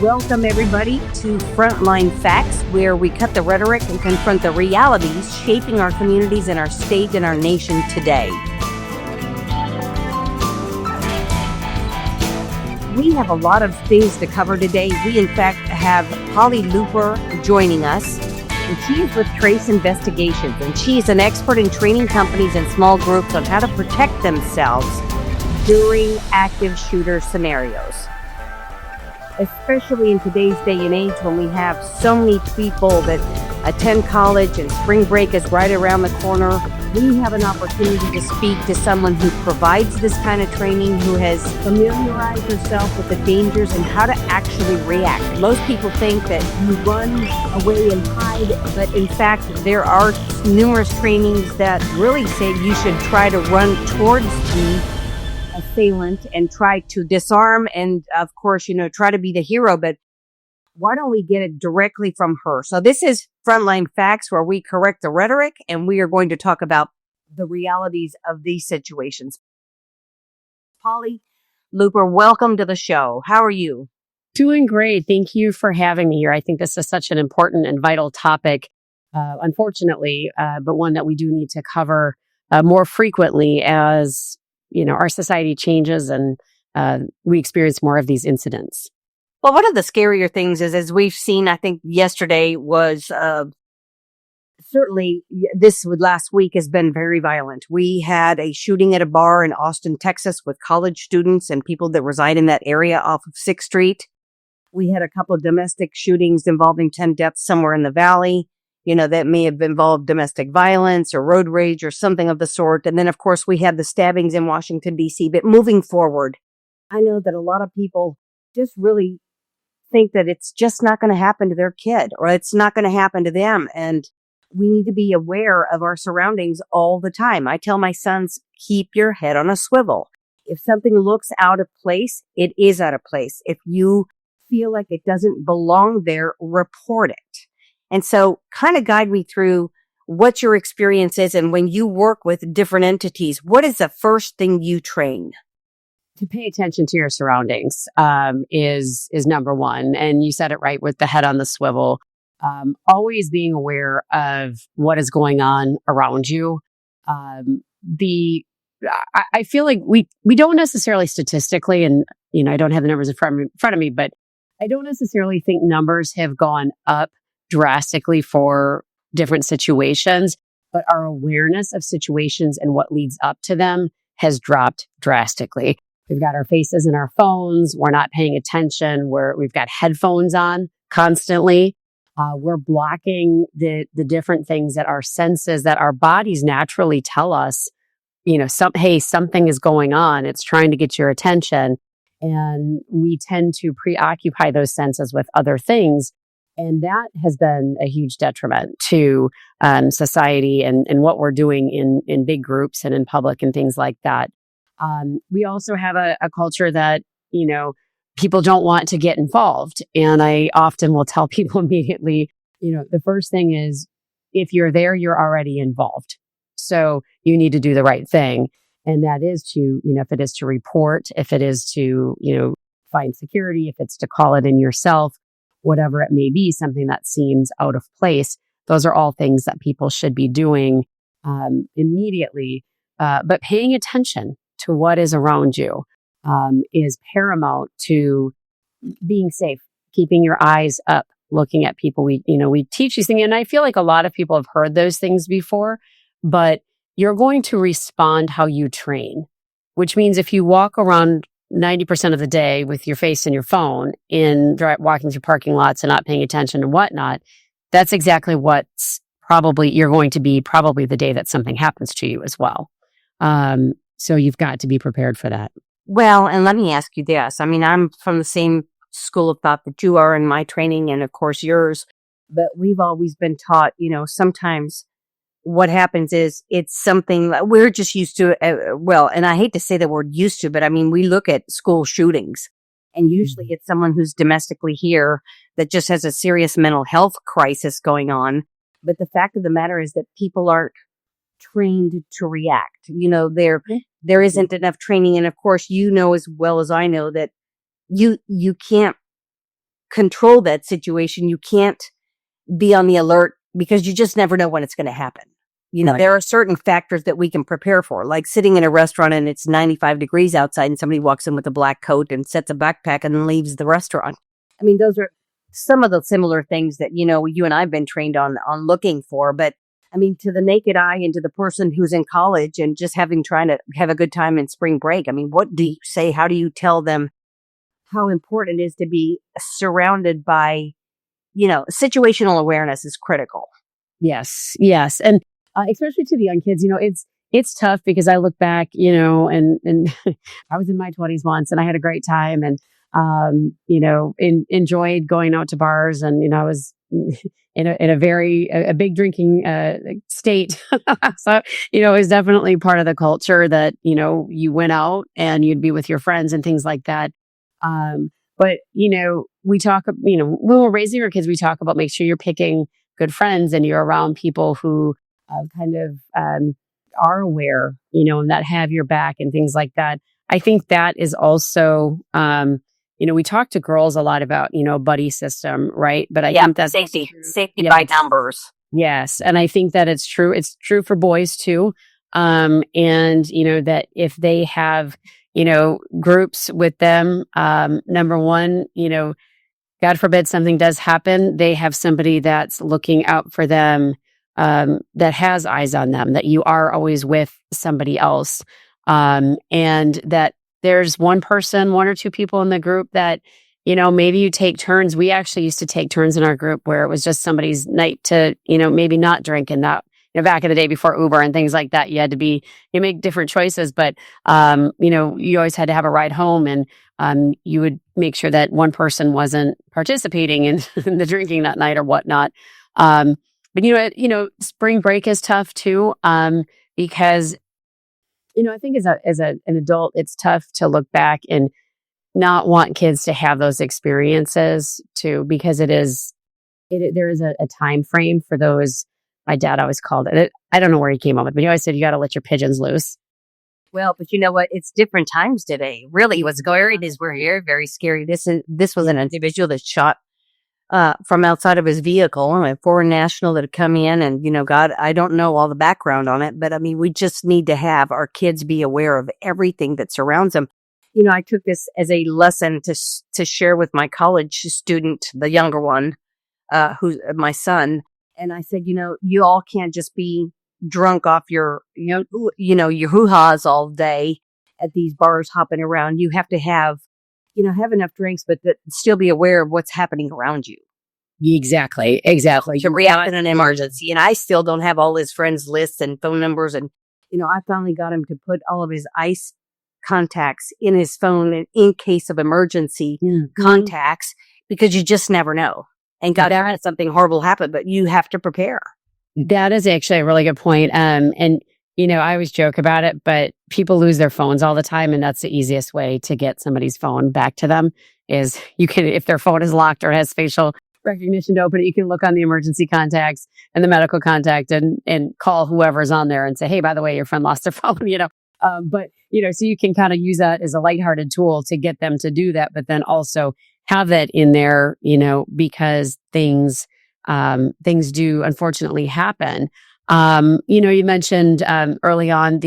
Welcome, everybody, to Frontline Facts, where we cut the rhetoric and confront the realities shaping our communities and our state and our nation today. We have a lot of things to cover today. We, in fact, have Holly Looper joining us, and she is with Trace Investigations, and she is an expert in training companies and small groups on how to protect themselves during active shooter scenarios. Especially in today's day and age when we have so many people that attend college and spring break is right around the corner, we have an opportunity to speak to someone who provides this kind of training, who has familiarized herself with the dangers and how to actually react. Most people think that you run away and hide, but in fact, there are numerous trainings that really say you should try to run towards the assailant and try to disarm and, of course, try to be the hero. But why don't we get it directly from her? So this is Frontline Facts, where we correct the rhetoric, and we are going to talk about the realities of these situations. Holly Looper, welcome to the show. How are you? Doing great. Thank you for having me here. I think this is such an important and vital topic, unfortunately, but one that we do need to cover more frequently as our society changes and we experience more of these incidents. Well, one of the scarier things is, as we've seen, I think yesterday was certainly last week has been very violent. We had a shooting at a bar in Austin, Texas, with college students and people that reside in that area off of 6th Street. We had a couple of domestic shootings involving 10 deaths somewhere in the valley. That may have involved domestic violence or road rage or something of the sort. And then, of course, we had the stabbings in Washington, D.C. But moving forward, I know that a lot of people just really think that it's just not going to happen to their kid, or it's not going to happen to them. And we need to be aware of our surroundings all the time. I tell my sons, keep your head on a swivel. If something looks out of place, it is out of place. If you feel like it doesn't belong there, report it. And so kind of guide me through what your experience is. And when you work with different entities, what is the first thing you train? To pay attention to your surroundings is number one. And you said it right, with the head on the swivel. Always being aware of what is going on around you. I feel like we don't necessarily statistically, and I don't have the numbers in front of me, but I don't necessarily think numbers have gone up drastically for different situations, but our awareness of situations and what leads up to them has dropped drastically. We've got our faces in our phones. We're not paying attention. We've got headphones on constantly. We're blocking the different things that our senses, that our bodies naturally tell us, hey, something is going on. It's trying to get your attention. And we tend to preoccupy those senses with other things. And that has been a huge detriment to society and what we're doing in big groups and in public and things like that. We also have a culture that, people don't want to get involved. And I often will tell people immediately, the first thing is, if you're there, you're already involved. So you need to do the right thing. And that is to, if it is to report, if it is to, find security, if it's to call it in yourself, whatever it may be, something that seems out of place. Those are all things that people should be doing immediately. But paying attention to what is around you is paramount to being safe, keeping your eyes up, looking at people. We teach these things, and I feel like a lot of people have heard those things before, but you're going to respond how you train, which means if you walk around 90% of the day with your face in your phone walking through parking lots and not paying attention and whatnot, that's exactly what's you're going to be probably the day that something happens to you as well. So you've got to be prepared for that. Well, and let me ask you this. I mean, I'm from the same school of thought that you are in my training and, of course, yours. But we've always been taught, sometimes what happens is it's something we're just used to. And I hate to say the word used to, but I mean, we look at school shootings and usually it's someone who's domestically here that just has a serious mental health crisis going on. But the fact of the matter is that people aren't trained to react. There isn't enough training. And of course, as well as I know that you can't control that situation. You can't be on the alert because you just never know when it's going to happen. Right. There are certain factors that we can prepare for, like sitting in a restaurant and it's 95 degrees outside and somebody walks in with a black coat and sets a backpack and leaves the restaurant. I mean, those are some of the similar things that, you and I've been trained on looking for. But I mean, to the naked eye and to the person who's in college and just trying to have a good time in spring break. I mean, what do you say? How do you tell them how important it is to be surrounded by, situational awareness is critical. Yes, yes, and especially to the young kids, it's tough because I look back, and I was in my 20s once, and I had a great time, and enjoyed going out to bars, and I was in a very a big drinking state, so it was definitely part of the culture that you went out and you'd be with your friends and things like that. But we talk, when we're raising our kids, we talk about make sure you're picking good friends and you're around people who kind of are aware, and that have your back and things like that. I think that is also, we talk to girls a lot about, buddy system, right? But I think that's safety by numbers. Yes. And I think that it's true. It's true for boys too. And, that if they have, groups with them, number one, God forbid something does happen, they have somebody that's looking out for them, that has eyes on them, that you are always with somebody else. And that there's one or two people in the group that, maybe you take turns. We actually used to take turns in our group where it was just somebody's night to, maybe not drink and not, back in the day before Uber and things like that, you make different choices, but, you always had to have a ride home and, you would make sure that one person wasn't participating in, in the drinking that night or whatnot. But spring break is tough too, because, I think as an adult, it's tough to look back and not want kids to have those experiences too, because there is a time frame for those. My dad always called it. I don't know where he came up with, but he always said you got to let your pigeons loose. Well, but you know what? It's different times today. Really, what's going on is we're here. Very scary. This was an individual that shot from outside of his vehicle, a foreign national that had come in, and God, I don't know all the background on it, but I mean, we just need to have our kids be aware of everything that surrounds them. I took this as a lesson to share with my college student, the younger one, who's my son. And I said, you all can't just be drunk off your hoo-has all day at these bars hopping around. You have to have enough drinks, but still be aware of what's happening around you. Exactly. To react in an emergency. And I still don't have all his friends' lists and phone numbers. And, I finally got him to put all of his ICE contacts in his phone in case of emergency contacts, because you just never know. And God forbid something horrible happened, but you have to prepare. That is actually a really good point. And I always joke about it, but people lose their phones all the time. And that's the easiest way to get somebody's phone back to them is if their phone is locked or has facial recognition to open it, you can look on the emergency contacts and the medical contact and call whoever's on there and say, hey, by the way, your friend lost their phone, But, so you can kind of use that as a lighthearted tool to get them to do that, but then also have that in there, because things do unfortunately happen. You mentioned early on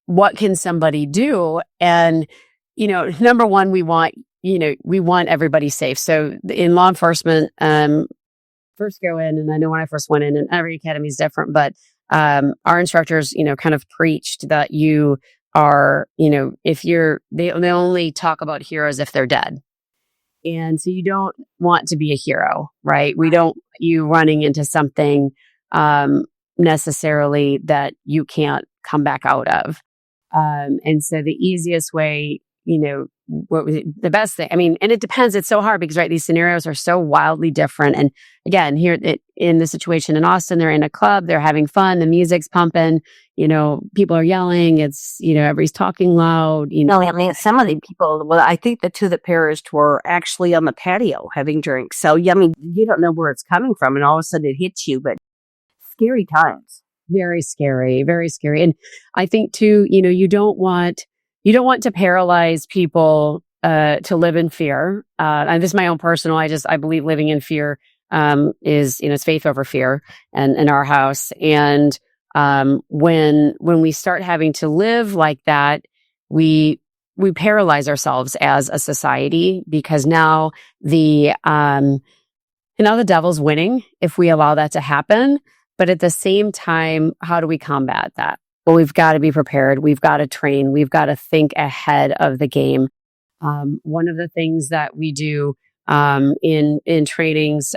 what can somebody do? And, number one, we want everybody safe. So in law enforcement, first go in, and I know when I first went in, and every academy is different, but our instructors, kind of preached that you are, they only talk about heroes if they're dead. And so you don't want to be a hero, right? We don't want you running into something necessarily that you can't come back out of. And so the easiest way, what was the best thing? I mean, and it depends. It's so hard because, right, these scenarios are so wildly different. And again, here in the situation in Austin, they're in a club, they're having fun, the music's pumping, people are yelling, it's, everybody's talking loud. No, I mean, some of the people, well, I think the two that perished were actually on the patio having drinks. So, I mean, you don't know where it's coming from, and all of a sudden it hits you, but scary times. Very scary, very scary. And I think too, you don't want to paralyze people to live in fear. And this is my own personal. I believe living in fear is, it's faith over fear, and in our house. And when we start having to live like that, we paralyze ourselves as a society, because now the devil's winning if we allow that to happen. But at the same time, how do we combat that? Well, we've got to be prepared. We've got to train. We've got to think ahead of the game. One of the things that we do in trainings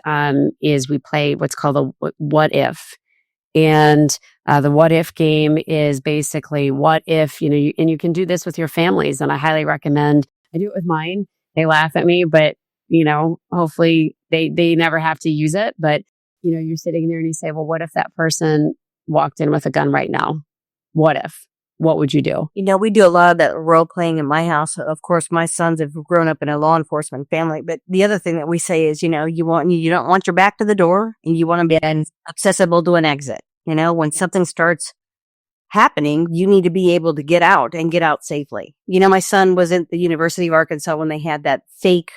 is we play what's called a what if. And the what if game is basically, what if, and you can do this with your families. And I highly recommend, I do it with mine. They laugh at me, but, hopefully they never have to use it. But, you're sitting there and you say, well, what if that person walked in with a gun right now? What if? What would you do? We do a lot of that role playing in my house. Of course, my sons have grown up in a law enforcement family. But the other thing that we say is, you don't want your back to the door, and you want to be accessible to an exit. When something starts happening, you need to be able to get out and get out safely. My son was at the University of Arkansas when they had that fake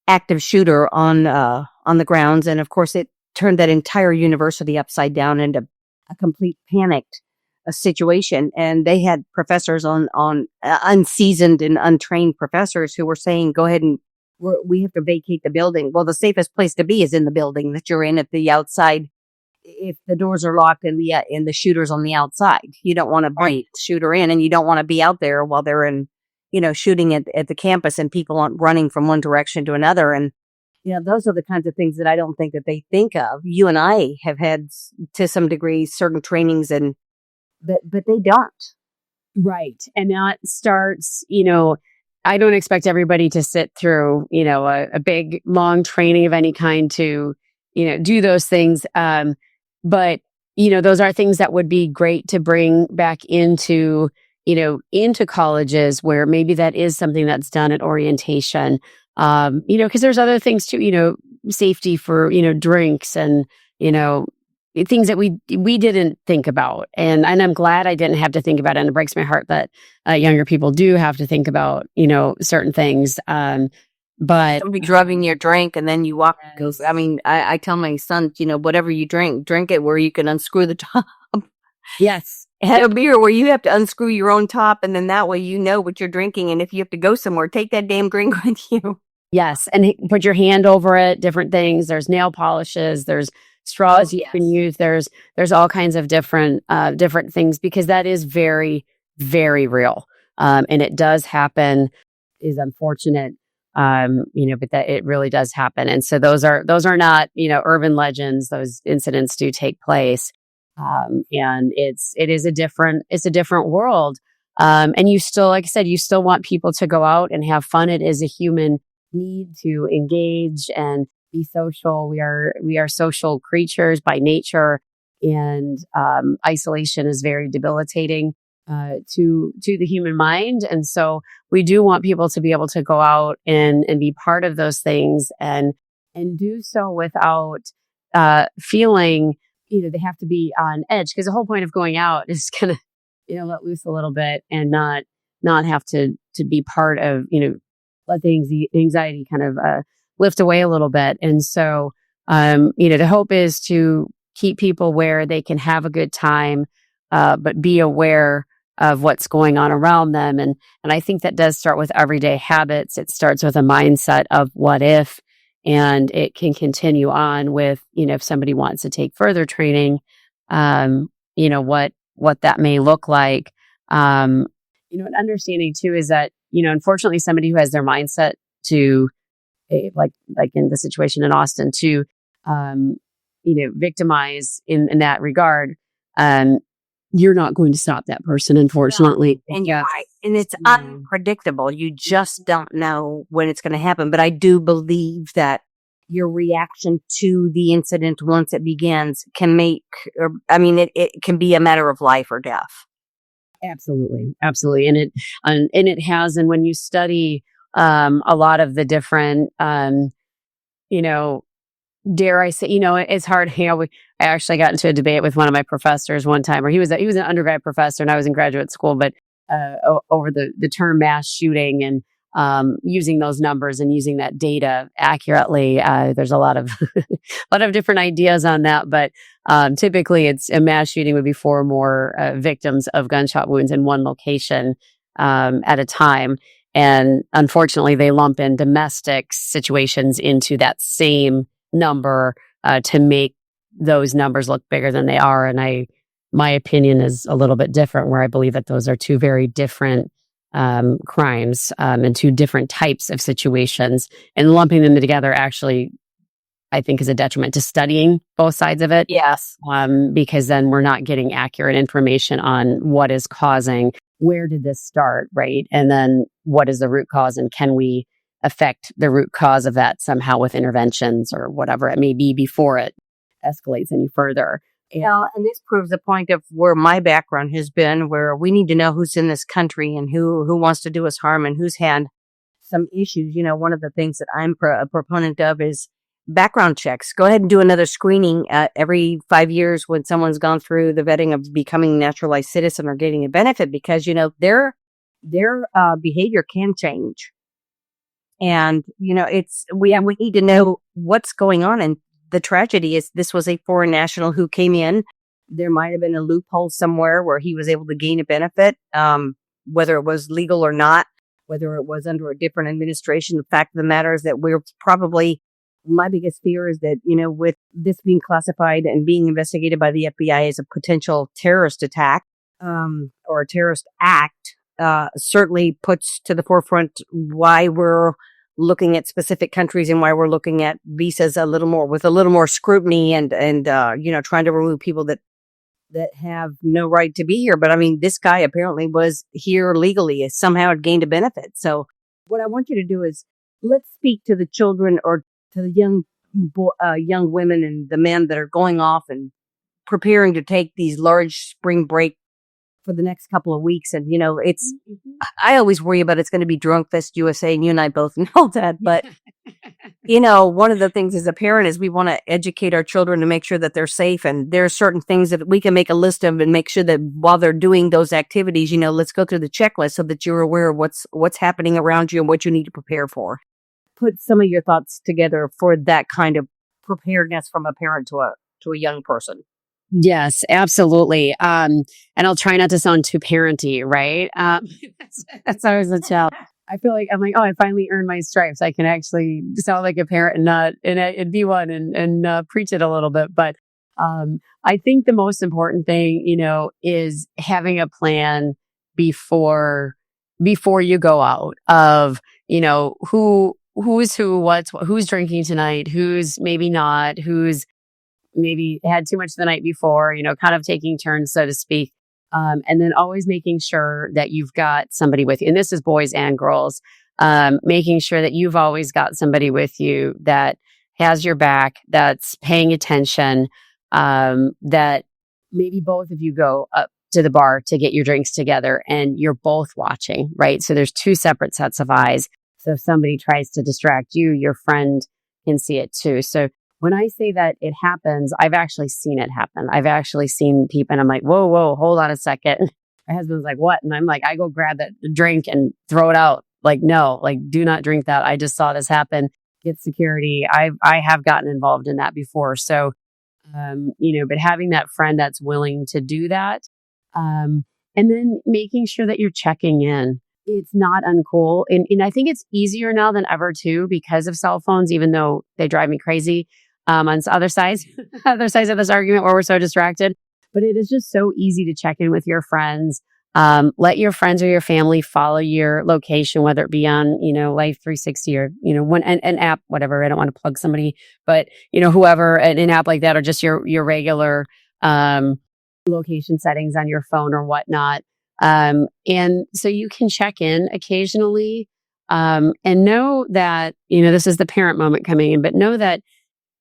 active shooter on the grounds. And of course, it turned that entire university upside down into a complete panicked situation. And they had professors on unseasoned and untrained professors who were saying, go ahead and we have to vacate the building. Well, the safest place to be is in the building that you're in. At the outside, if the doors are locked and the shooter's on the outside, you don't want to bring the shooter in, and you don't want to be out there while they're in, shooting at the campus and people aren't running from one direction to another. And, those are the kinds of things that I don't think that they think of. You and I have had, to some degree, certain trainings, but they don't. Right. And that starts, I don't expect everybody to sit through, a big, long training of any kind to, do those things. But, those are things that would be great to bring back into colleges, where maybe that is something that's done at orientation. Because there's other things too, safety for, drinks and, things that we didn't think about. And I'm glad I didn't have to think about it. And it breaks my heart that younger people do have to think about, certain things. But somebody driving your drink, and then you walk. Goes. I mean, I tell my son, whatever you drink it where you can unscrew the top. Yes. Have a beer where you have to unscrew your own top, and then that way you know what you're drinking. And if you have to go somewhere, take that damn drink with you. Yes. And put your hand over it, different things. There's nail polishes, there's straws you can use. There's all kinds of different things, because that is very, very real. And it does happen, is unfortunate. But that it really does happen. And so those are not, urban legends. Those incidents do take place. And it's a different world. And you still, like I said, you still want people to go out and have fun. It is a human need to engage and be social. We are social creatures by nature, and isolation is very debilitating to the human mind. And so we do want people to be able to go out and be part of those things, and do so without feeling, they have to be on edge. Because the whole point of going out is kind of, let loose a little bit, and not have to be part of, let the anxiety kind of lift away a little bit. And so, the hope is to keep people where they can have a good time, but be aware of what's going on around them. And I think that does start with everyday habits. It starts with a mindset of what if, and it can continue on with, if somebody wants to take further training, what that may look like. And understanding too is that, unfortunately, somebody who has their mindset to, like in the situation in Austin, to, victimize in that regard, you're not going to stop that person, unfortunately. And and it's unpredictable. You just don't know when it's going to happen. But I do believe that your reaction to the incident once it begins can it can be a matter of life or death. Absolutely. Absolutely. And it has, and when you study, a lot of the different, dare I say, it's hard. I actually got into a debate with one of my professors one time, where he was an undergrad professor and I was in graduate school, but over the term mass shooting. And using those numbers and using that data accurately. There's a lot of a lot of different ideas on that, but typically, it's a mass shooting would be 4 or more victims of gunshot wounds in one location at a time. And unfortunately, they lump in domestic situations into that same number to make those numbers look bigger than they are. And my opinion is a little bit different, where I believe that those are 2 very different crimes and 2 different types of situations. And lumping them together actually, I think, is a detriment to studying both sides of it. Yes. Because then we're not getting accurate information on what is causing, where did this start, right? And then what is the root cause, and can we affect the root cause of that somehow with interventions or whatever it may be before it escalates any further. Yeah, and this proves the point of where my background has been, where we need to know who's in this country and who wants to do us harm and who's had some issues. One of the things that I'm a proponent of is background checks. Go ahead and do another screening every 5 years when someone's gone through the vetting of becoming a naturalized citizen or getting a benefit, because their behavior can change, and we need to know what's going on. And the tragedy is this was a foreign national who came in. There might have been a loophole somewhere where he was able to gain a benefit, whether it was legal or not, whether it was under a different administration. The fact of the matter is that my biggest fear is that, with this being classified and being investigated by the FBI as a potential terrorist attack or a terrorist act, certainly puts to the forefront why we're looking at specific countries and why we're looking at visas with a little more scrutiny and trying to remove people that have no right to be here. But I mean, this guy apparently was here legally, somehow had gained a benefit. So what I want you to do is let's speak to the children or to the young women and the men that are going off and preparing to take these large spring break for the next couple of weeks. And, I always worry about it's going to be Drunk Fest USA, and you and I both know that. But, one of the things as a parent is we want to educate our children to make sure that they're safe. And there are certain things that we can make a list of and make sure that while they're doing those activities, let's go through the checklist so that you're aware of what's happening around you and what you need to prepare for. Put some of your thoughts together for that kind of preparedness from a parent to a young person. Yes, absolutely. And I'll try not to sound too parenty, right? That's always a challenge. I feel like I'm like, oh, I finally earned my stripes. I can actually sound like a parent and be one and preach it a little bit. But I think the most important thing, is having a plan before you go out of, who's who's drinking tonight, who's maybe not, who's maybe had too much the night before, kind of taking turns, so to speak. And then always making sure that you've got somebody with you. And this is boys and girls, making sure that you've always got somebody with you that has your back, that's paying attention, that maybe both of you go up to the bar to get your drinks together and you're both watching, right? So there's 2 separate sets of eyes. So if somebody tries to distract you, your friend can see it too. So when I say that it happens, I've actually seen it happen. I've actually seen people and I'm like, whoa, hold on a second. My husband's like, what? And I'm like, I go grab that drink and throw it out. Like, no, do not drink that. I just saw this happen. Get security. I have gotten involved in that before. So, but having that friend that's willing to do that, and then making sure that you're checking in. It's not uncool. And I think it's easier now than ever too, because of cell phones, even though they drive me crazy on other sides of this argument where we're so distracted. But it is just so easy to check in with your friends. Let your friends or your family follow your location, whether it be on, Life 360 or, an app, whatever. I don't want to plug somebody, but, whoever, an app like that, or just your regular location settings on your phone or whatnot. And so you can check in occasionally, and know that, this is the parent moment coming in, but know that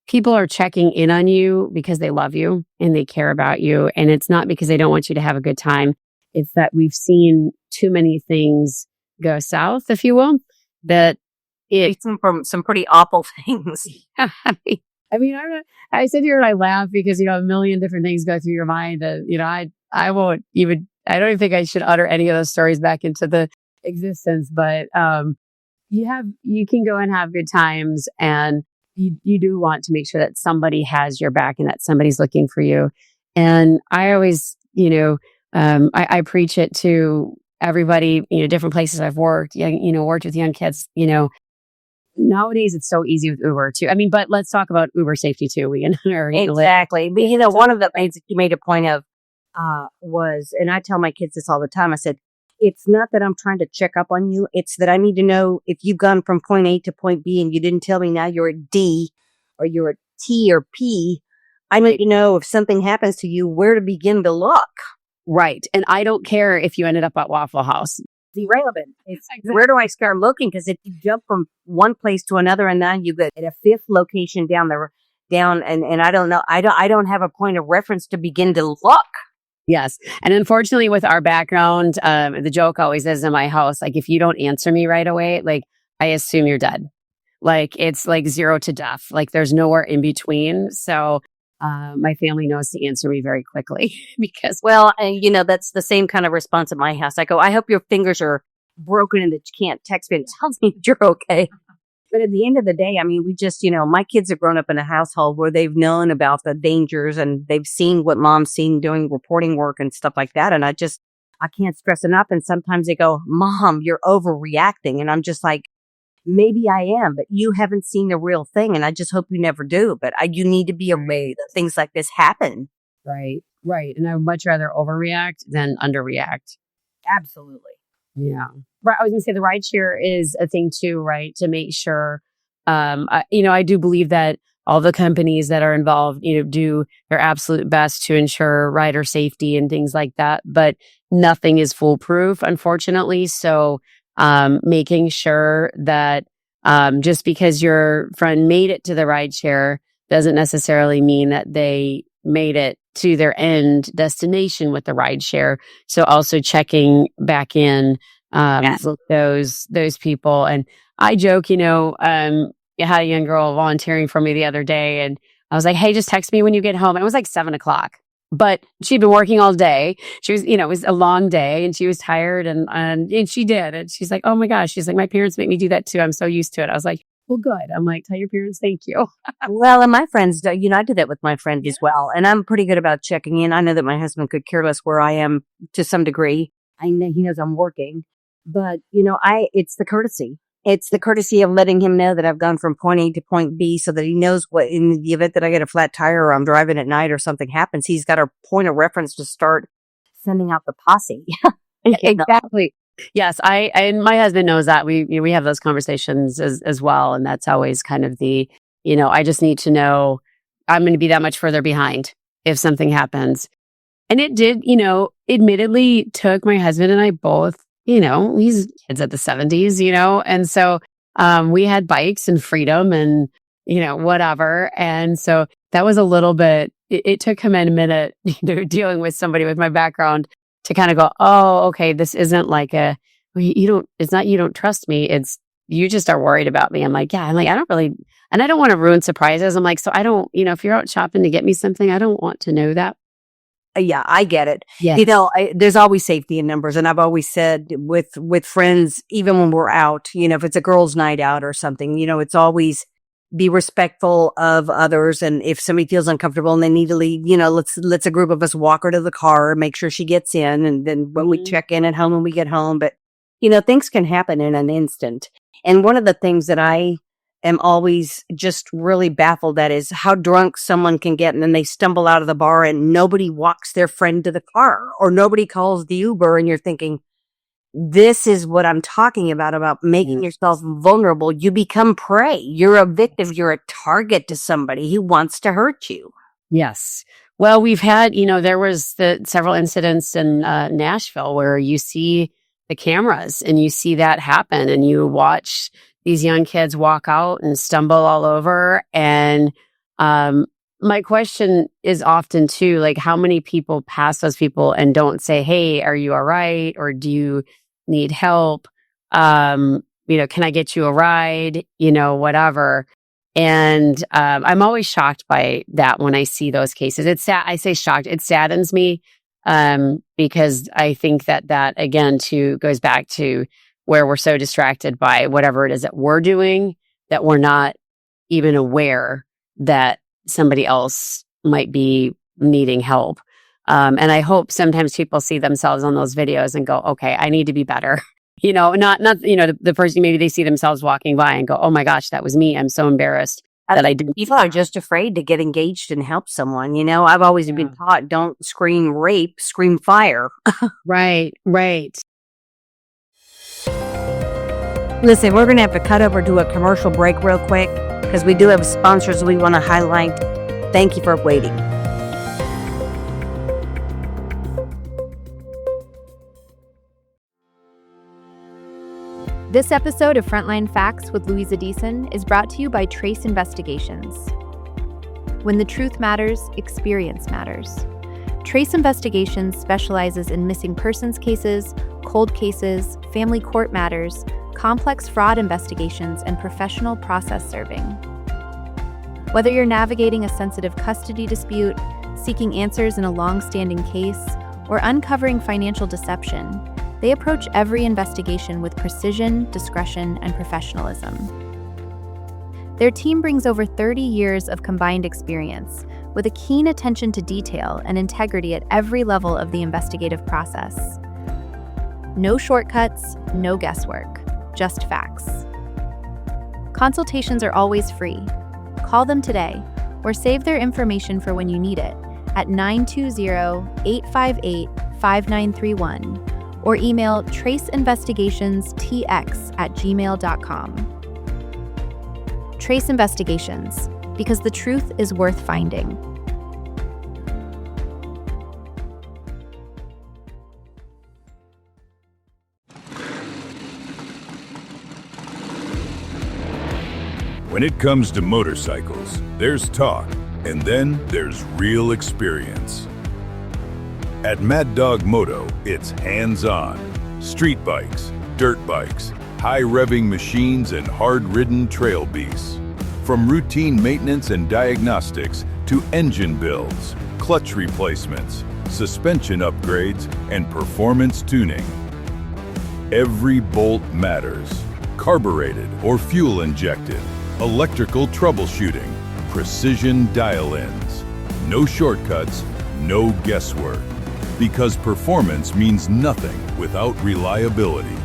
people are checking in on you because they love you and they care about you. And it's not because they don't want you to have a good time. It's that we've seen too many things go south, if you will, that it's from some pretty awful things. I mean, I sit here and I laugh because, a million different things go through your mind that, I won't even, I don't even think I should utter any of those stories back into the existence. But, you can go and have good times, and you do want to make sure that somebody has your back and that somebody's looking for you. And I always, I preach it to everybody, different places I've worked, worked with young kids, nowadays it's so easy with Uber too. I mean, but let's talk about Uber safety too. We can Exactly. But one of the things that you made a point of was, and I tell my kids this all the time, I said, it's not that I'm trying to check up on you. It's that I need to know if you've gone from point A to point B and you didn't tell me now you're at D or you're at T or P. I need to know if something happens to you, where to begin to look. Right. And I don't care if you ended up at Waffle House. Irrelevant. It's where do I start looking? Because if you jump from one place to another and then you get at a fifth location down, and I don't know, I don't have a point of reference to begin to look. Yes. And unfortunately with our background, the joke always is in my house, like if you don't answer me right away, like I assume you're dead. Like it's like 0 to death. Like there's nowhere in between. So my family knows to answer me very quickly because, that's the same kind of response at my house. I go, I hope your fingers are broken and that you can't text me. It tells me that you're okay. But at the end of the day, I mean, we just, my kids have grown up in a household where they've known about the dangers and they've seen what mom's seen doing reporting work and stuff like that. And I can't stress enough. And sometimes they go, Mom, you're overreacting. And I'm just like, maybe I am, but you haven't seen the real thing. And I just hope you never do. But you need to be aware that things like this happen. Right. Right. And I would much rather overreact than underreact. Absolutely. Yeah. Right. I was going to say the rideshare is a thing too, right? To make sure, I do believe that all the companies that are involved, do their absolute best to ensure rider safety and things like that. But nothing is foolproof, unfortunately. So, making sure that, just because your friend made it to the rideshare doesn't necessarily mean that they made it to their end destination with the rideshare. So also checking back in, with those people. And I joke, I had a young girl volunteering for me the other day and I was like, hey, just text me when you get home. It was like 7:00, but she'd been working all day. She was, it was a long day and she was tired and she did. And she's like, oh my gosh. She's like, my parents make me do that too. I'm so used to it. I was like, well, good. I'm like, tell your parents thank you. Well, and my friends, I did that with my friend as well. And I'm pretty good about checking in. I know that my husband could care less where I am to some degree. I know he knows I'm working, but it's the courtesy. It's the courtesy of letting him know that I've gone from point A to point B so that he knows what, in the event that I get a flat tire or I'm driving at night or something happens, he's got a point of reference to start sending out the posse. Exactly. Yes, and my husband knows that we have those conversations as well, and that's always kind of the I just need to know I'm going to be that much further behind if something happens, and it did. Admittedly, took my husband and I both. He's kids at the 70s, and so we had bikes and freedom and whatever, and so that was a little bit. It took him a minute, dealing with somebody with my background. To kind of go, oh, okay, this isn't like it's not you don't trust me. It's you just are worried about me. I'm like, yeah, I don't really, and I don't want to ruin surprises. I'm like, so I don't, if you're out shopping to get me something, I don't want to know that. Yeah, I get it. Yes. There's always safety in numbers. And I've always said with friends, even when we're out, if it's a girls' night out or something, it's always be respectful of others. And if somebody feels uncomfortable and they need to leave, let's a group of us walk her to the car, make sure she gets in. And then when we check in at home, when we get home, but things can happen in an instant. And one of the things that I am always just really baffled at is how drunk someone can get. And then they stumble out of the bar and nobody walks their friend to the car or nobody calls the Uber. And you're thinking, this is what I'm talking about making yourself vulnerable. You become prey. You're a victim. You're a target to somebody who wants to hurt you. Yes. Well, we've had, there was several incidents in Nashville where you see the cameras and you see that happen and you watch these young kids walk out and stumble all over. And my question is often too, like how many people pass those people and don't say, hey, are you all right? Or do you need help? Can I get you a ride? Whatever. And I'm always shocked by that when I see those cases. It's sad. I say shocked. It saddens me because I think that again too goes back to where we're so distracted by whatever it is that we're doing that we're not even aware that somebody else might be needing help. And I hope sometimes people see themselves on those videos and go, okay, I need to be better. Not, the person, maybe they see themselves walking by and go, oh my gosh, that was me. I'm so embarrassed that I didn't. People are just afraid to get engaged and help someone. I've always been taught, don't scream rape, scream fire. Right. Listen, we're going to have to cut over to a commercial break real quick because we do have sponsors we want to highlight. Thank you for waiting. This episode of Frontline Facts with Louisa Deason is brought to you by Trace Investigations. When the truth matters, experience matters. Trace Investigations specializes in missing persons cases, cold cases, family court matters, complex fraud investigations, and professional process serving. Whether you're navigating a sensitive custody dispute, seeking answers in a long-standing case, or uncovering financial deception, they approach every investigation with precision, discretion, and professionalism. Their team brings over 30 years of combined experience, with a keen attention to detail and integrity at every level of the investigative process. No shortcuts, no guesswork, just facts. Consultations are always free. Call them today, or save their information for when you need it at 920-858-5931. or email traceinvestigationstx@gmail.com. Trace Investigations, because the truth is worth finding. When it comes to motorcycles, there's talk, and then there's real experience. At Mad Dog Moto, it's hands-on. Street bikes, dirt bikes, high-revving machines, and hard-ridden trail beasts. From routine maintenance and diagnostics to engine builds, clutch replacements, suspension upgrades, and performance tuning. Every bolt matters. Carbureted or fuel-injected, electrical troubleshooting, precision dial-ins. No shortcuts, no guesswork. Because performance means nothing without reliability,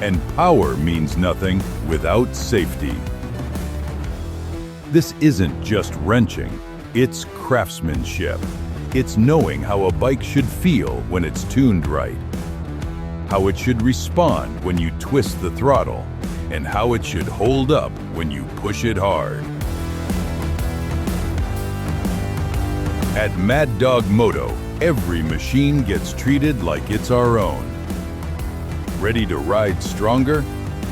and power means nothing without safety. This isn't just wrenching, it's craftsmanship. It's knowing how a bike should feel when it's tuned right, how it should respond when you twist the throttle, and how it should hold up when you push it hard. At Mad Dog Moto, every machine gets treated like it's our own. Ready to ride stronger?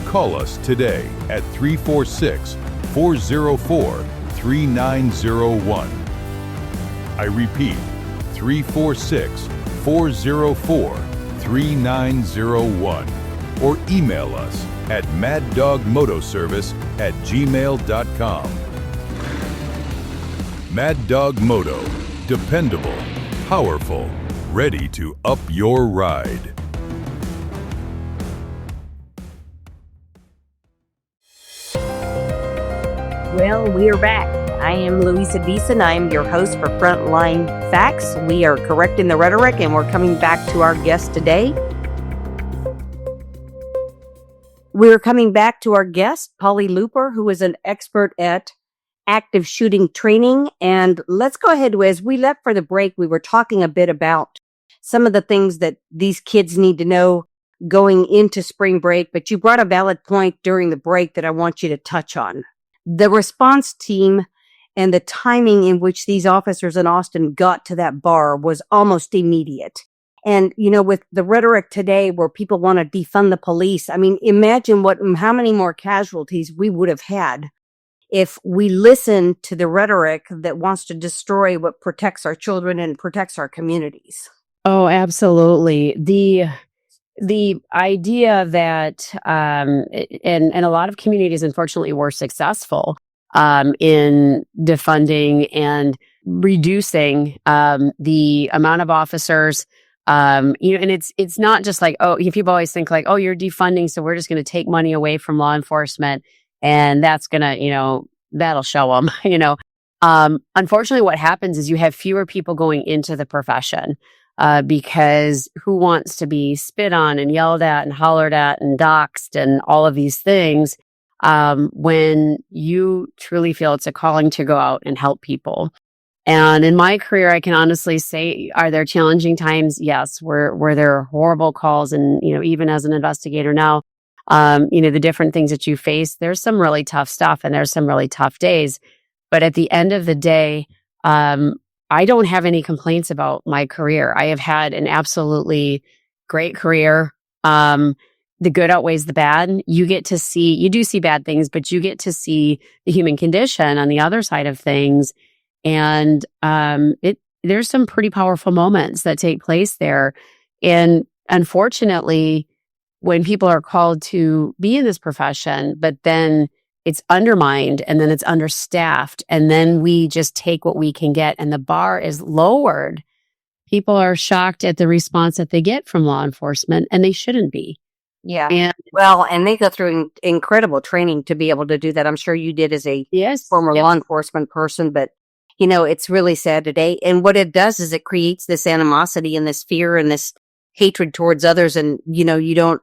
Call us today at 346-404-3901. I repeat, 346-404-3901. Or email us at maddogmotoservice@gmail.com. Mad Dog Moto. Dependable, powerful, ready to up your ride. Well, we are back. I am Louisa Deason. I am your host for Frontline Facts. We are correcting the rhetoric, and we're coming back to our guest today. We're coming back to our guest, Polly Looper, who is an expert at active shooting training. And let's go ahead. As we left for the break, we were talking a bit about some of the things that these kids need to know going into spring break. But you brought a valid point during the break that I want you to touch on. The response team and the timing in which these officers in Austin got to that bar was almost immediate. And, with the rhetoric today where people want to defund the police, I mean, imagine how many more casualties we would have had if we listen to the rhetoric that wants to destroy what protects our children and protects our communities. Oh, absolutely. The idea that, and a lot of communities, unfortunately, were successful in defunding and reducing the amount of officers And it's not just like, oh, people always think like, oh, you're defunding, so we're just going to take money away from law enforcement, and that's gonna, that'll show them. Unfortunately, what happens is you have fewer people going into the profession because who wants to be spit on and yelled at and hollered at and doxxed and all of these things when you truly feel it's a calling to go out and help people. And in my career, I can honestly say, are there challenging times? Yes. Were there horrible calls? And, even as an investigator now, the different things that you face, there's some really tough stuff and there's some really tough days. But at the end of the day, I don't have any complaints about my career. I have had an absolutely great career. The good outweighs the bad. You do see bad things, but you get to see the human condition on the other side of things. And there's some pretty powerful moments that take place there. And unfortunately, when people are called to be in this profession, but then it's undermined and then it's understaffed, and then we just take what we can get and the bar is lowered, people are shocked at the response that they get from law enforcement, and they shouldn't be. Yeah. And and they go through incredible training to be able to do that. I'm sure you did as a yes, former law enforcement person, but it's really sad today. And what it does is it creates this animosity and this fear and this hatred towards others. And, you don't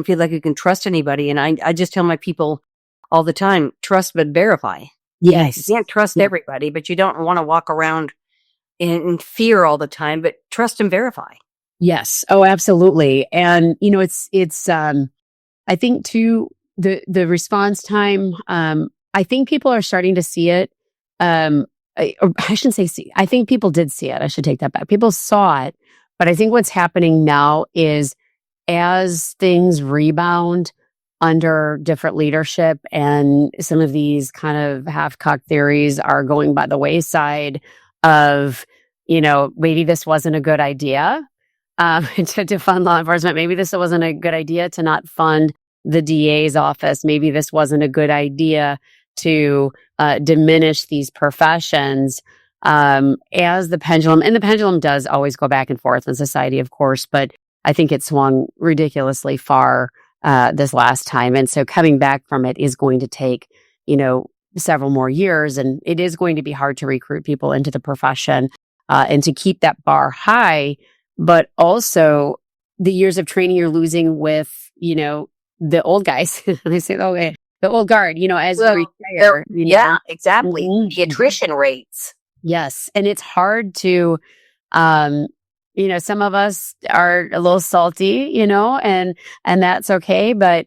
feel like you can trust anybody. And I just tell my people all the time, trust but verify. yes, You can't trust everybody, but you don't want to walk around in fear all the time, but trust and verify. yes. Oh, absolutely. And, it's I think too, the response time, I think people are starting to see it. Or I shouldn't say see. I think people did see it. I should take that back. People saw it. But I think what's happening now is as things rebound under different leadership and some of these kind of half-cocked theories are going by the wayside of, maybe this wasn't a good idea to fund law enforcement. Maybe this wasn't a good idea to not fund the DA's office. Maybe this wasn't a good idea to diminish these professions as the pendulum does always go back and forth in society, of course, but I think it swung ridiculously far this last time. And so coming back from it is going to take, several more years, and it is going to be hard to recruit people into the profession and to keep that bar high, but also the years of training you're losing with, the old guys. They say, okay, the old guard, as you retire. Yeah, exactly. Mm-hmm. The attrition rates. Yes. And it's hard to, some of us are a little salty, and that's okay. But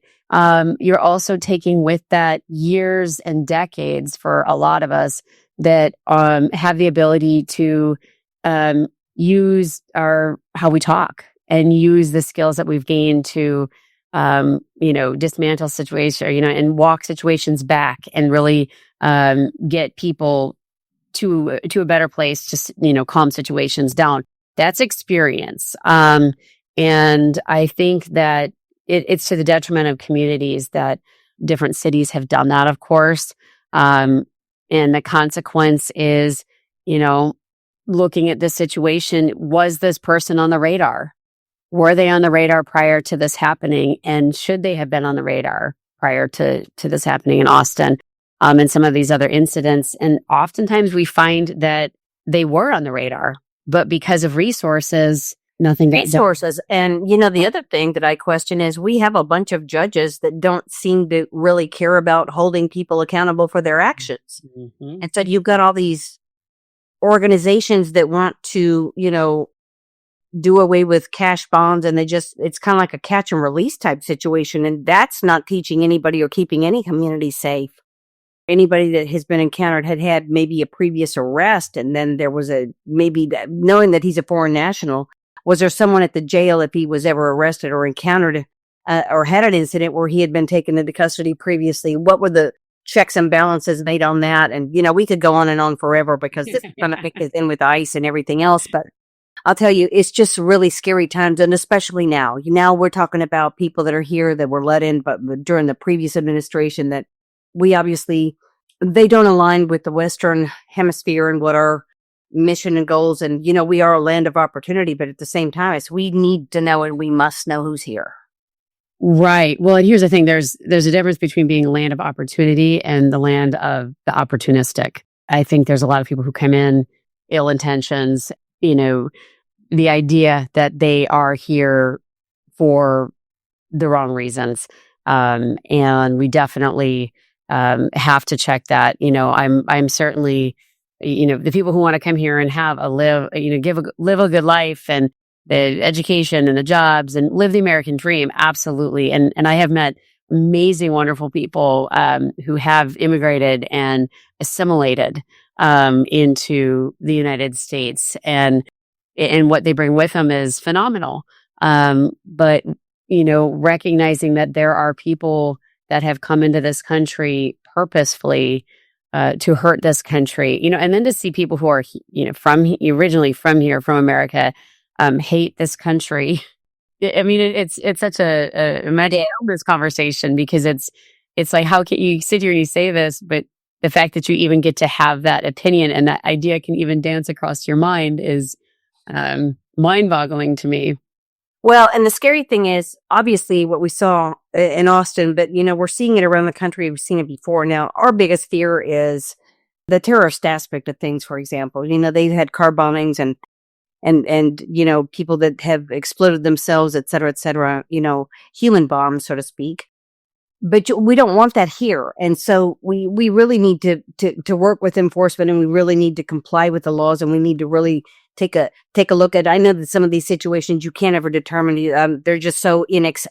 you're also taking with that years and decades for a lot of us that have the ability to use how we talk and use the skills that we've gained to dismantle situations, and walk situations back and really get people to a better place to, calm situations down. That's experience. And I think that it's to the detriment of communities that different cities have done that, of course. And the consequence is, looking at this situation, was this person on the radar? Were they on the radar prior to this happening? And should they have been on the radar prior to this happening in Austin and some of these other incidents? And oftentimes we find that they were on the radar, but because of resources, nothing got done. And, the other thing that I question is we have a bunch of judges that don't seem to really care about holding people accountable for their actions. Mm-hmm. And so you've got all these organizations that want to, do away with cash bonds, and it's kind of like a catch and release type situation. And that's not teaching anybody or keeping any community safe. Anybody that has been encountered had maybe a previous arrest, and then there was knowing that he's a foreign national, was there someone at the jail if he was ever arrested or encountered or had an incident where he had been taken into custody previously? What were the checks and balances made on that? And, we could go on and on forever because this is going to pick us in with ICE and everything else. But I'll tell you, it's just really scary times. And especially now, we're talking about people that are here that were let in, but during the previous administration that they don't align with the Western hemisphere and what our mission and goals. And, we are a land of opportunity, but at the same time, we need to know and we must know who's here. Right. Well, and here's the thing. There's a difference between being a land of opportunity and the land of the opportunistic. I think there's a lot of people who come in ill intentions, the idea that they are here for the wrong reasons. And we definitely have to check that. I'm certainly, the people who want to come here and have live a good life and the education and the jobs and live the American dream. Absolutely. And I have met amazing, wonderful people who have immigrated and assimilated into the United States. And what they bring with them is phenomenal. But, recognizing that there are people that have come into this country purposefully to hurt this country, and then to see people who are, originally from here, from America, hate this country. I mean, it's such a mental illness conversation, because it's like, how can you sit here and you say this, but the fact that you even get to have that opinion and that idea can even dance across your mind is mind-boggling to me. Well, and the scary thing is, obviously, what we saw in Austin, but, we're seeing it around the country. We've seen it before. Now, our biggest fear is the terrorist aspect of things, for example. They've had car bombings and people that have exploded themselves, et cetera, human bombs, so to speak. But we don't want that here. And so we really need to work with enforcement, and we really need to comply with the laws, and we need to really take a look at. I know that some of these situations you can't ever determine. They're just so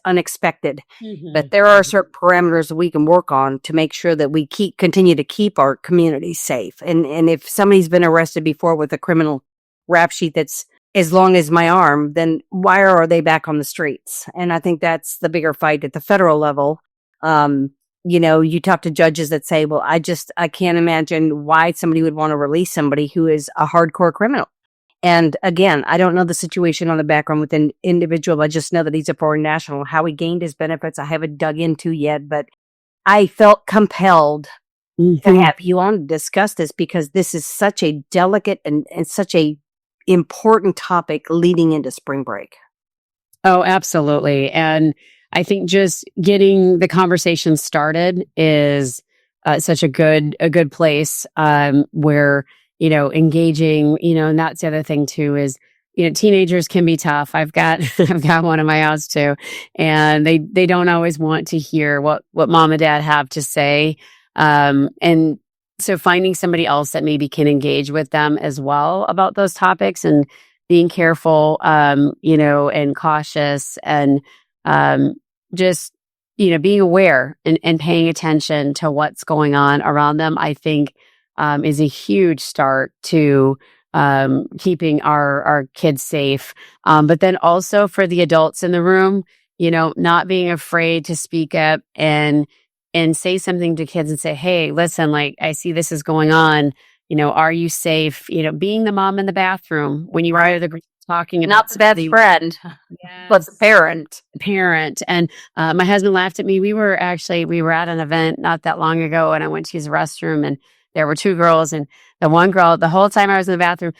unexpected. Mm-hmm. But there are certain parameters that we can work on to make sure that we continue to keep our communities safe. And if somebody's been arrested before with a criminal rap sheet that's as long as my arm, then why are they back on the streets? And I think that's the bigger fight at the federal level. You talk to judges that say, well, I can't imagine why somebody would want to release somebody who is a hardcore criminal. And again, I don't know the situation on the background with an individual. I just know that he's a foreign national. How he gained his benefits, I haven't dug into yet, but I felt compelled to have you on to discuss this, because this is such a delicate and such a important topic leading into spring break. Oh, absolutely. And I think just getting the conversation started is such a good place where, engaging, and that's the other thing too is, teenagers can be tough. I've got one in my house too, and they don't always want to hear what mom and dad have to say. And so finding somebody else that maybe can engage with them as well about those topics, and being careful, and cautious, and just, being aware and paying attention to what's going on around them, I think is a huge start to keeping our kids safe. But then also for the adults in the room, not being afraid to speak up and say something to kids and say, hey, listen, like, I see this is going on. Are you safe? Being the mom in the bathroom when you are the talking about not the best friend, yes, but the parent. And my husband laughed at me. We were at an event not that long ago, and I went to use the restroom, and there were two girls, and the one girl, the whole time I was in the bathroom,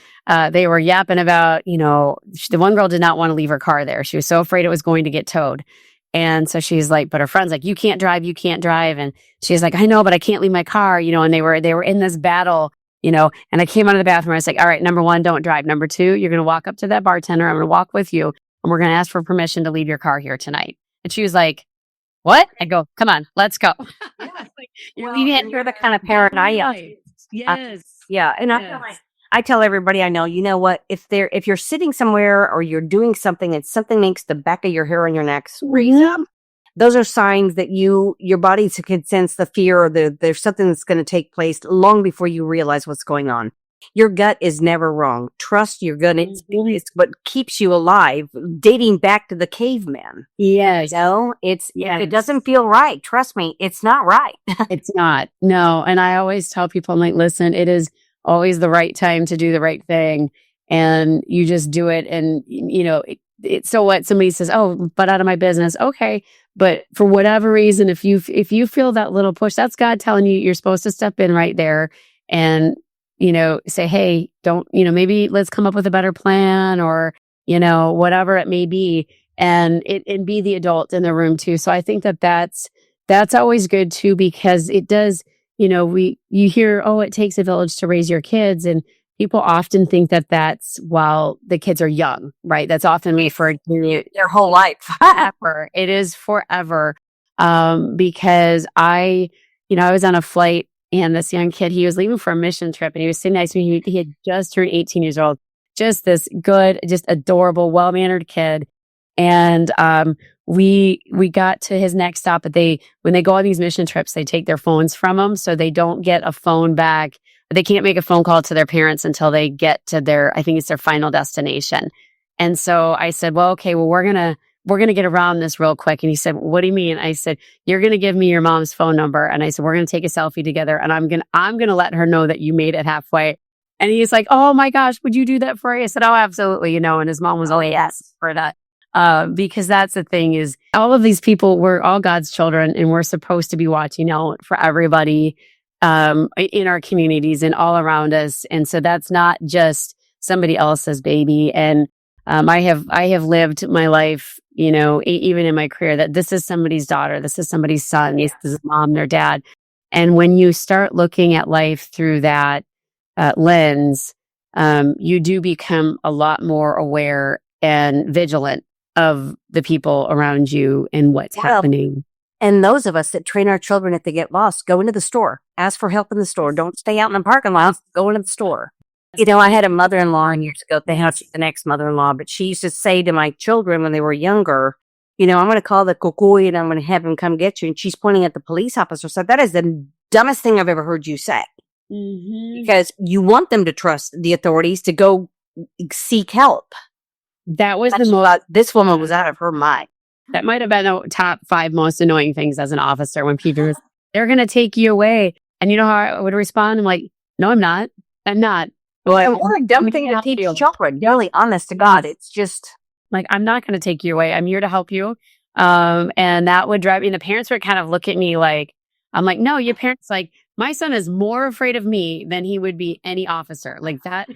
they were yapping about, the one girl did not want to leave her car there. She was so afraid it was going to get towed. And so she's like, but her friend's like, you can't drive. And she's like, I know, but I can't leave my car, and they were in this battle, and I came out of the bathroom. I was like, all right, number one, don't drive. Number two, you're going to walk up to that bartender. I'm going to walk with you, and we're going to ask for permission to leave your car here tonight. And she was like, what? I go, come on, let's go. You're the kind of parent I am. Yes. Yeah. And I tell everybody I know, what, if you're sitting somewhere or you're doing something and something makes the back of your hair on your neck raise up, those are signs that your body can sense the fear, or there's something that's going to take place long before you realize what's going on. Your gut is never wrong. Trust your gut. It's what keeps you alive, dating back to the caveman. Yes. If it doesn't feel right, trust me, it's not right. It's not. No. And I always tell people, I'm like, listen, it is always the right time to do the right thing. And you just do it. And, so what somebody says, oh, but out of my business. Okay. But for whatever reason, if you feel that little push, that's God telling you you're supposed to step in right there and say, hey, don't, maybe let's come up with a better plan, or, whatever it may be, and be the adult in the room too. So I think that's always good too, because it does, you hear, oh, it takes a village to raise your kids. And people often think that that's while the kids are young, right? That's often referred to Their whole life. forever. It is forever. Because I was on a flight, and this young kid, he was leaving for a mission trip, and he was sitting next to me. He had just turned 18 years old. Just this good, just adorable, well-mannered kid. And we got to his next stop, but when they go on these mission trips, they take their phones from them, so they don't get a phone back. They can't make a phone call to their parents until they get to I think it's their final destination. And so I said, well, okay, well, we're gonna get around this real quick. And he said, what do you mean? I said, you're gonna give me your mom's phone number. And I said, we're gonna take a selfie together, and I'm gonna let her know that you made it halfway. And he's like, oh my gosh, would you do that for you? I said, oh, absolutely. And his mom was, oh yes, for that. Because that's the thing, is all of these people, we're all God's children, and we're supposed to be watching out for everybody, in our communities and all around us. And so that's not just somebody else's baby. And I have lived my life, even in my career, that this is somebody's daughter, this is somebody's son, this is mom, their dad. And when you start looking at life through that lens, you do become a lot more aware and vigilant of the people around you and what's happening. And those of us that train our children, if they get lost, go into the store, ask for help in the store. Don't stay out in the parking lot, go into the store. I had a mother-in-law years ago. They have the next mother-in-law, but she used to say to my children when they were younger, I'm going to call the kukui and I'm going to have him come get you. And she's pointing at the police officer. So that is the dumbest thing I've ever heard you say. Mm-hmm. Because you want them to trust the authorities to go seek help. That was this woman was out of her mind. That might have been the top 5 most annoying things as an officer, when people they're going to take you away. And you know how I would respond? I'm like, no, I'm not. Well, what a dumb thing to teach children. Really, honest to God, it's just like, I'm not going to take you away. I'm here to help you. And that would drive me. And the parents would kind of look at me like, I'm like, no, your parents, like, my son is more afraid of me than he would be any officer like that.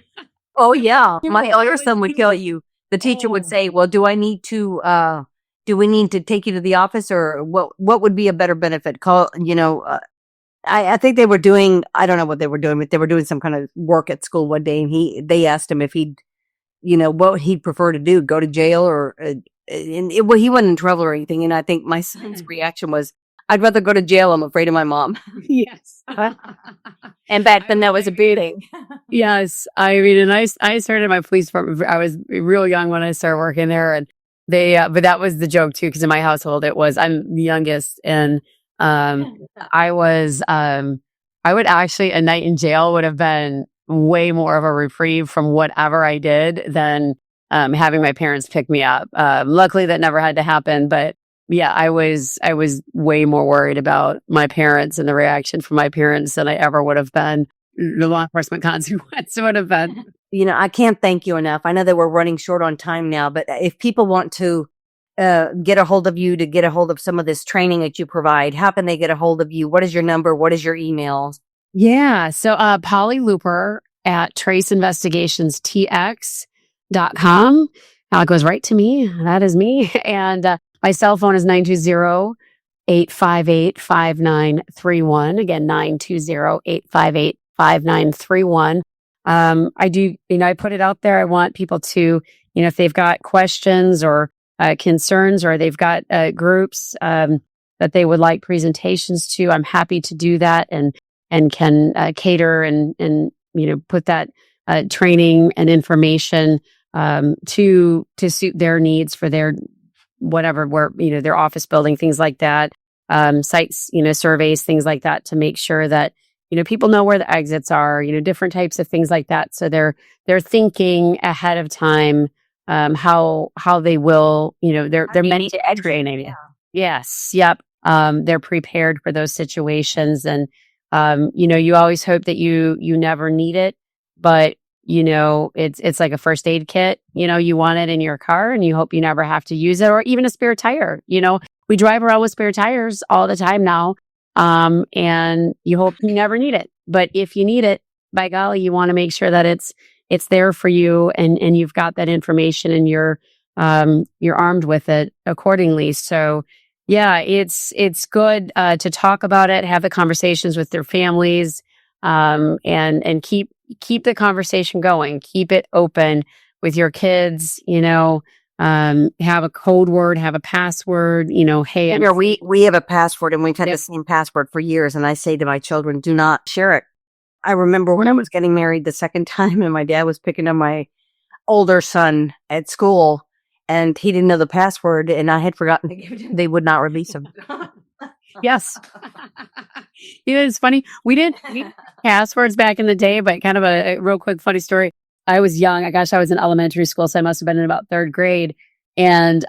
Oh yeah, my older son would kill you. The teacher would say, well, do we need to take you to the office, or what would be a better benefit? I think they were doing, I don't know what they were doing, but they were doing some kind of work at school one day, and they asked him if he'd, what he'd prefer to do, go to jail or, he wasn't in trouble or anything. And I think my son's reaction was, I'd rather go to jail. I'm afraid of my mom. Yes. And back then that was a beating. Yes. I mean, and I started my police department. I was real young when I started working there, and but that was the joke too, because in my household I'm the youngest, and I would actually, a night in jail would have been way more of a reprieve from whatever I did than having my parents pick me up. Luckily that never had to happen, but yeah, I was way more worried about my parents and the reaction from my parents than I ever would have been. The law enforcement consequence would have been. I can't thank you enough. I know that we're running short on time now, but if people want to get a hold of you, to get a hold of some of this training that you provide, how can they get a hold of you? What is your number? What is your email? Yeah. So Polly Looper at traceinvestigationstx.com. Now it goes right to me. That is me. And my cell phone is 920-858-5931. Again, 920-858-5931. I do, I put it out there. I want people to, if they've got questions or concerns, or they've got groups that they would like presentations to, I'm happy to do that, and can cater and put that training and information to suit their needs for their whatever, where their office building, things like that, sites, surveys, things like that, to make sure that people know where the exits are, different types of things like that, so they're thinking ahead of time. How they will, they're meant to training. Yeah. Yes. Yep. They're prepared for those situations, and you always hope that you never need it, but it's like a first aid kit. You want it in your car, and you hope you never have to use it, or even a spare tire. We drive around with spare tires all the time now, and you hope you never need it. But if you need it, by golly, you want to make sure that it's there for you and you've got that information and you're armed with it accordingly. So yeah, it's good to talk about it, have the conversations with their families, and keep the conversation going, keep it open with your kids. Have a code word, have a password. Hey, we have a password, and we've had Yep. the same password for years. And I say to my children, do not share it. I remember when I was getting married the second time, and my dad was picking up my older son at school, and he didn't know the password, and I had forgotten to give it to him. They would not release him. yes. It's funny. We didn't need passwords back in the day, but kind of a real quick funny story. I was young. I was in elementary school, so I must have been in about third grade. And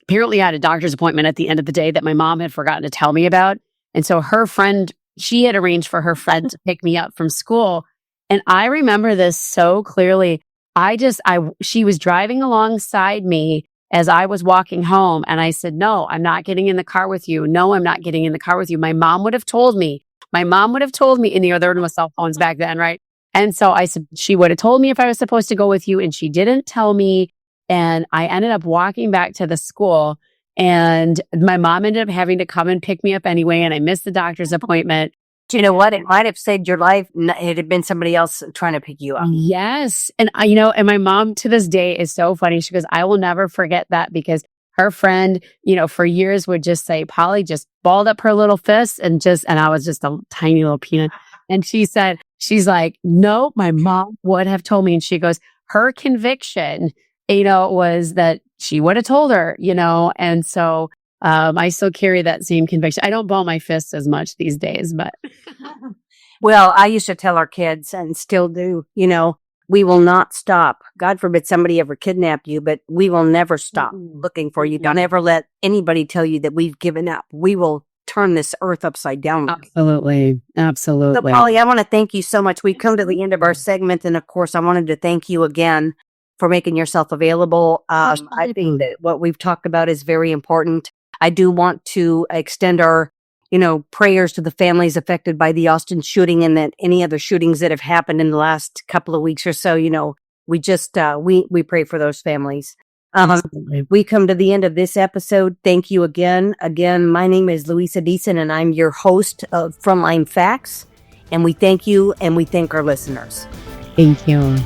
apparently I had a doctor's appointment at the end of the day that my mom had forgotten to tell me about. And so her friend, she had arranged for her friend to pick me up from school. And I remember this so clearly. She was driving alongside me as I was walking home. And I said, no, I'm not getting in the car with you. No, I'm not getting in the car with you. My mom would have told me, and there were no cell phones back then, right? And so I said, she would have told me if I was supposed to go with you, and she didn't tell me. And I ended up walking back to the school, and my mom ended up having to come and pick me up anyway. And I missed the doctor's appointment. Do you know what? It might have saved your life. It had been somebody else trying to pick you up. Yes. And and my mom to this day is so funny. She goes, I will never forget that, because her friend, for years would just say, Polly just balled up her little fist and I was just a tiny little peanut. And she's like, no, my mom would have told me. And she goes, her conviction, was that she would have told her, and so I still carry that same conviction. I don't ball my fists as much these days, but. Well, I used to tell our kids, and still do, we will not stop. God forbid somebody ever kidnapped you, but we will never stop looking for you. Don't ever let anybody tell you that we've given up. We will turn this earth upside down. Absolutely. So, Polly, I want to thank you so much. We've come to the end of our segment. And of course, I wanted to thank you again for making yourself available. I think that what we've talked about is very important. I do want to extend our, prayers to the families affected by the Austin shooting, and that any other shootings that have happened in the last couple of weeks or so. We just, we pray for those families. We come to the end of this episode. Thank you again. Again, my name is Louisa Deason, and I'm your host of Frontline Facts. And we thank you, and we thank our listeners. Thank you.